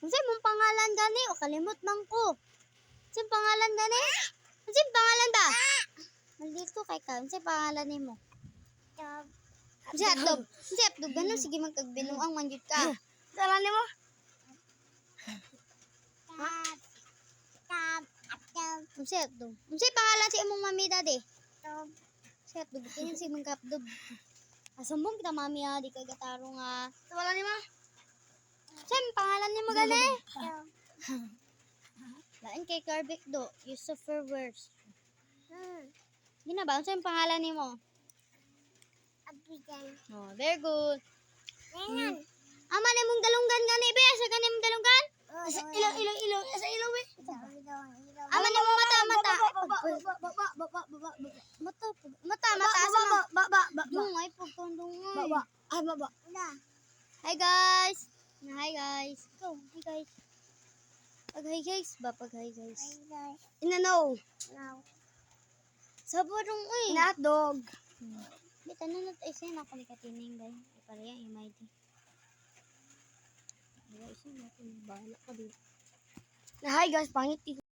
Unsay mong pangalan gani o kalimot man ko. Unsay pangalan gani? Unsay pangalan ba? Maldito kay ka. Unsay pangalan nimo? Unsay atog? Unsay atog gani sige magkagbinuang man jud ka. Sala nimo? Unsay atog? Unsay pangalan sa imong mami daddy? Unsay atog kini si mangkapdog. Asumbong kita mami ha, di ka gataro nga. Sala nimo? Unsay pangalan nimo gani? Lain kay Carbik do, Yusufer Worst. Gina ba? Unsay pangalan nimo? Abigan. Oh, very good. Ngayon. Ama na mong dalunggan gani be, sa gani mong dalunggan? Sa ilaw. Sa ilaw eh. Ama na mong mata. Mata asa na. Dungay pagkondungay. Baba. Hi guys. Hi guys. Go. Hi guys. Pag-hi guys ba? Pag-hi guys. Inanaw. Sabarong uy. Hotdog. Bita na na't isin ako may katining guys. Iparaya imay di. Isin ako bahala ka di. Hi guys, pangit